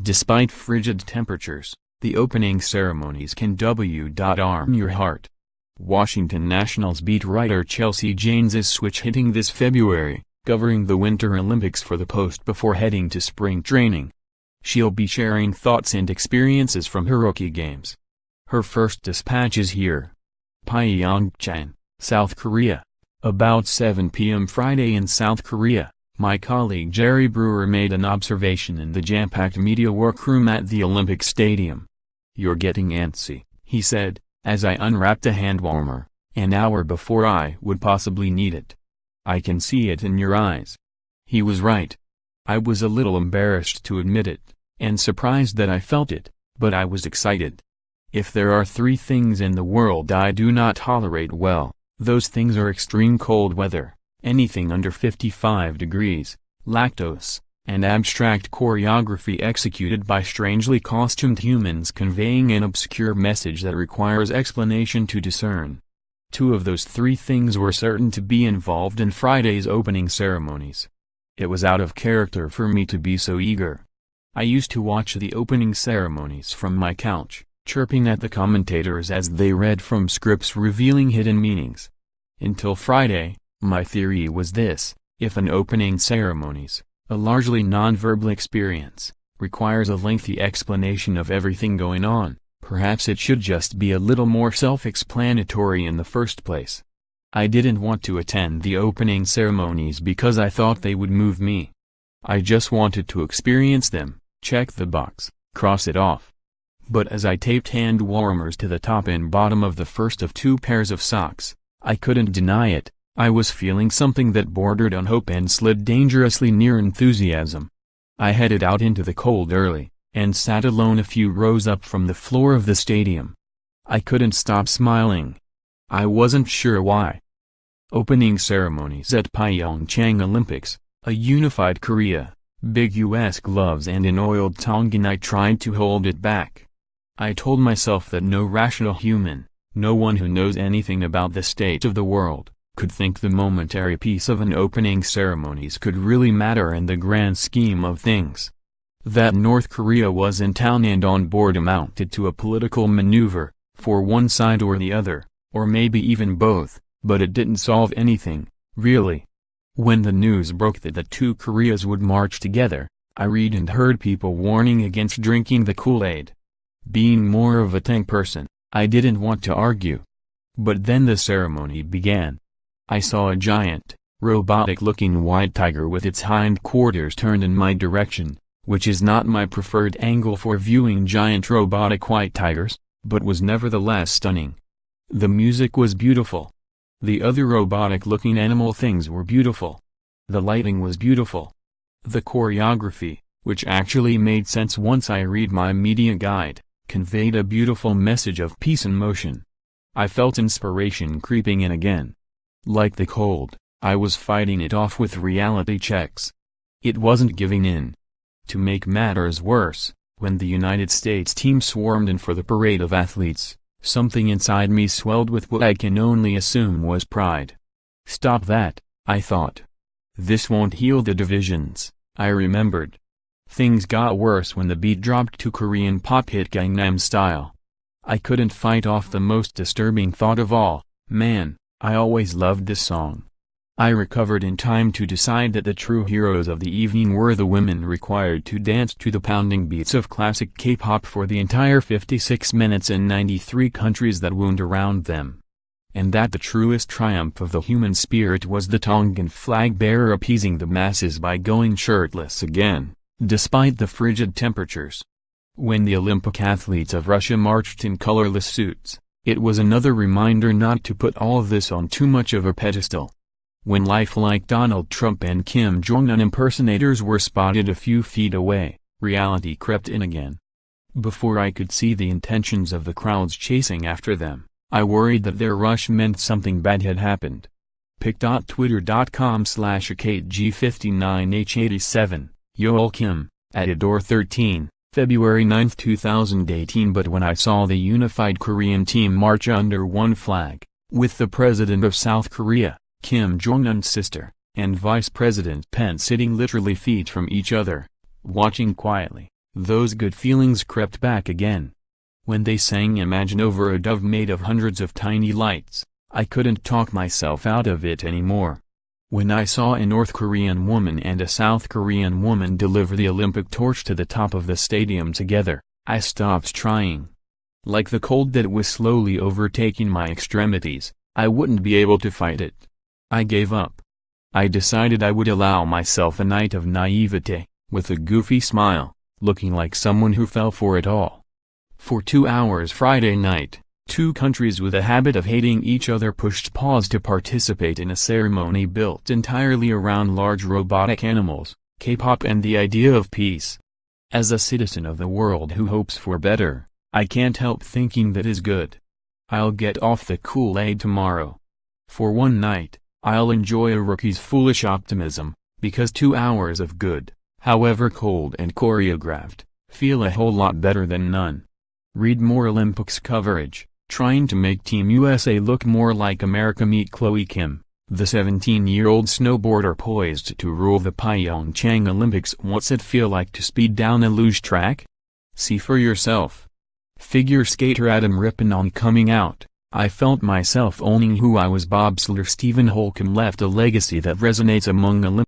Despite frigid temperatures, the opening ceremonies can w.arm your heart. Washington Nationals beat writer Chelsea Janes is switch-hitting this February, covering the Winter Olympics for the Post before heading to spring training. She'll be sharing thoughts and experiences from her rookie games. Her first dispatch is here. PYEONGCHANG, South Korea. About 7 p.m. Friday in South Korea, my colleague Jerry Brewer made an observation in the jam-packed media workroom at the Olympic Stadium. "You're getting antsy," he said, as I unwrapped a handwarmer, an hour before I would possibly need it. "I can see it in your eyes." He was right. I was a little embarrassed to admit it, and surprised that I felt it, but I was excited. If there are 3 things in the world I do not tolerate well, those things are extreme cold weather, anything under 55 degrees, lactose, and abstract choreography executed by strangely costumed humans conveying an obscure message that requires explanation to discern. 2 of those 3 things were certain to be involved in Friday's opening ceremonies. It was out of character for me to be so eager. I used to watch the opening ceremonies from my couch, chirping at the commentators as they read from scripts revealing hidden meanings. Until Friday, my theory was this: if an opening ceremonies, a largely non-verbal experience, requires a lengthy explanation of everything going on, perhaps it should just be a little more self-explanatory in the first place. I didn't want to attend the opening ceremonies because I thought they would move me. I just wanted to experience them, check the box, cross it off. But as I taped hand warmers to the top and bottom of the first of 2 pairs of socks, I couldn't deny it. I was feeling something that bordered on hope and slid dangerously near enthusiasm. I headed out into the cold early, and sat alone a few rows up from the floor of the stadium. I couldn't stop smiling. I wasn't sure why. Opening ceremonies at PYEONGCHANG Olympics, a unified Korea, big US gloves and an oiled Tongan. I tried to hold it back. I told myself that no rational human, no one who knows anything about the state of the world, could think the momentary piece of an opening ceremonies could really matter in the grand scheme of things. That North Korea was in town and on board amounted to a political maneuver, for one side or the other, or maybe even both, but it didn't solve anything, really. When the news broke that the 2 Koreas would march together, I read and heard people warning against drinking the Kool-Aid. Being more of a tank person, I didn't want to argue. But then the ceremony began. I saw a giant, robotic-looking white tiger with its hindquarters turned in my direction, which is not my preferred angle for viewing giant robotic white tigers, but was nevertheless stunning. The music was beautiful. The other robotic-looking animal things were beautiful. The lighting was beautiful. The choreography, which actually made sense once I read my media guide, conveyed a beautiful message of peace and motion. I felt inspiration creeping in again. Like the cold, I was fighting it off with reality checks. It wasn't giving in. To make matters worse, when the United States team swarmed in for the parade of athletes, something inside me swelled with what I can only assume was pride. Stop that, I thought. This won't heal the divisions, I remembered. Things got worse when the beat dropped to Korean pop hit Gangnam Style. I couldn't fight off the most disturbing thought of all: man, I always loved this song. I recovered in time to decide that the true heroes of the evening were the women required to dance to the pounding beats of classic K-pop for the entire 56 minutes in 93 countries that wound around them. And that the truest triumph of the human spirit was the Tongan flag bearer appeasing the masses by going shirtless again, despite the frigid temperatures. When the Olympic athletes of Russia marched in colorless suits, it was another reminder not to put all of this on too much of a pedestal. When lifelike Donald Trump and Kim Jong-un impersonators were spotted a few feet away, reality crept in again. Before I could see the intentions of the crowds chasing after them, I worried that their rush meant something bad had happened. pic.twitter.com/akatg59h87, Yoel Kim, @Adore 13, February 9, 2018. But when I saw the unified Korean team march under one flag, with the president of South Korea, Kim Jong-un's sister, and Vice President Pence sitting literally feet from each other, watching quietly, those good feelings crept back again. When they sang Imagine over a dove made of hundreds of tiny lights, I couldn't talk myself out of it anymore. When I saw a North Korean woman and a South Korean woman deliver the Olympic torch to the top of the stadium together, I stopped trying. Like the cold that was slowly overtaking my extremities, I wouldn't be able to fight it. I gave up. I decided I would allow myself a night of naivete, with a goofy smile, looking like someone who fell for it all. For 2 hours Friday night, 2 countries with a habit of hating each other pushed pause to participate in a ceremony built entirely around large robotic animals, K-pop and the idea of peace. As a citizen of the world who hopes for better, I can't help thinking that is good. I'll get off the Kool-Aid tomorrow. For one night, I'll enjoy a rookie's foolish optimism, because 2 hours of good, however cold and choreographed, feel a whole lot better than none. Read more Olympics coverage, trying to make Team USA look more like America. Meet Chloe Kim, the 17-year-old snowboarder poised to rule the PYEONGCHANG Olympics. What's it feel like to speed down a luge track? See for yourself. Figure skater Adam Rippon coming out. I felt myself owning who I was. Bobsledder Stephen Holcomb left a legacy that resonates among Olympics.